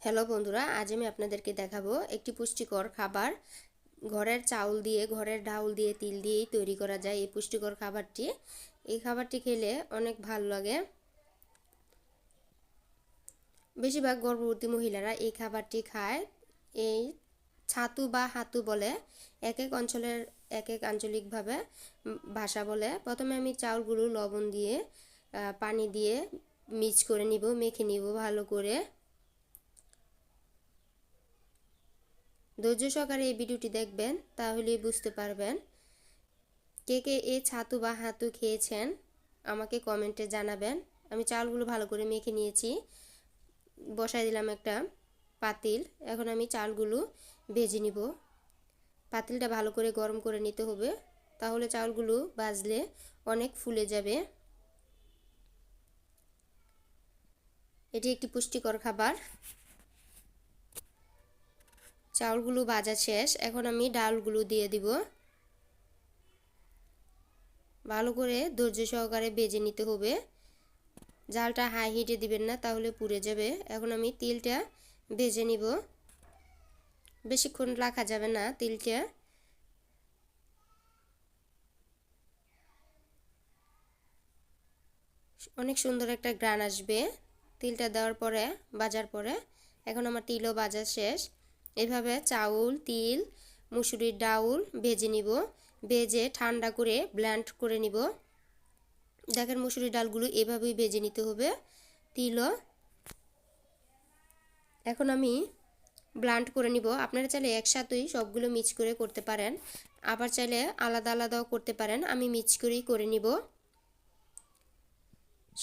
Hello বন্ধুরা, আজ আমি আপনাদেরকে দেখাবো একটি পুষ্টিকর খাবার। ঘরের চাউল দিয়ে, ঘরের ডাউল দিয়ে, তিল দিয়েই তৈরি করা যায় এই পুষ্টিকর খাবারটি। এই খাবারটি খেলে অনেক ভালো লাগে। বেশিরভাগ গর্ভবতী মহিলারা এই খাবারটি খায়। এই ছাতু বা হাতু বলে, এক এক অঞ্চলের এক এক আঞ্চলিকভাবে ভাষা বলে। প্রথমে আমি চাউলগুলো লবণ দিয়ে পানি দিয়ে মিক্স করে নিব, মেখে নিব ভালো করে। ধৈর্য সহকারে এই ভিডিওটি দেখবেন, তাহলেই বুঝতে পারবেন। কে কে এই ছাতু বা হাতু খেয়েছেন আমাকে কমেন্টে জানাবেন। আমি চাউলগুলো ভালো করে মেখে নিয়েছি, বসাই দিলাম একটা পাতিল। এখন আমি চাউলগুলো ভেজে নিব। পাতিলটা ভালো করে গরম করে নিতে হবে, তাহলে চাউলগুলো ভাজলে অনেক ফুলে যাবে। এটি একটি পুষ্টিকর খাবার। চাউলগুলো ভাজা শেষ, এখন আমি ডালগুলো দিয়ে দিব। ভালো করে ধৈর্য সহকারে ভেজে নিতে হবে। জালটা হাই হিটে দিবেন না, তাহলে পুড়ে যাবে। এখন আমি তিলটা ভেজে নিব। বেশিক্ষণ রাখা যাবে না তিলটা। অনেক সুন্দর একটা গ্রান আসবে তিলটা দেওয়ার পরে, ভাজার পরে। এখন আমার তিলও ভাজা শেষ। এভাবে চাউল, তিল, মুসুরির ডাউল ভেজে নিব। ভেজে ঠান্ডা করে ব্লেন্ড করে নিব। দেখেন, মুসুরির ডালগুলো এভাবেই ভেজে নিতে হবে, তিলও। এখন আমি ব্লেন্ড করে নিব। আপনারা চাইলে একসাথেই সবগুলো মিক্স করে করতে পারেন, আবার চাইলে আলাদা আলাদাও করতে পারেন। আমি মিক্স করেই করে নিব।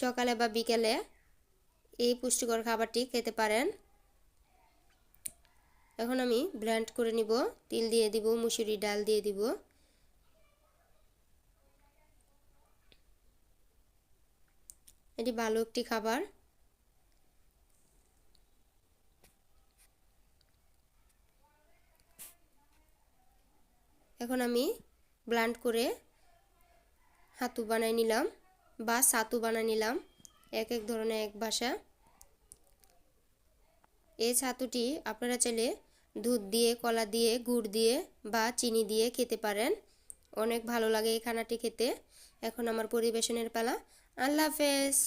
সকালে বা বিকেলে এই পুষ্টিকর খাবারটি খেতে পারেন। এখন আমি ব্লেন্ড করে নিব। তিল দিয়ে দিব, মুসুরি ডাল দিয়ে দিব। এটি ভালো একটি খাবার। এখন আমি ব্লেন্ড করে হাতু বানাই নিলাম বা ছাতু বানাই নিলাম, এক এক ধরনের এক ভাষা। এই ছাতুটি আপনারা চাইলে দুধ দিয়ে, কলা দিয়ে, গুড় দিয়ে বা চিনি দিয়ে খেতে পারেন। অনেক ভালো লাগে এই খানাটি খেতে। এখন আমার পরিবেশনের পালা। আল্লাহ হাফেজ।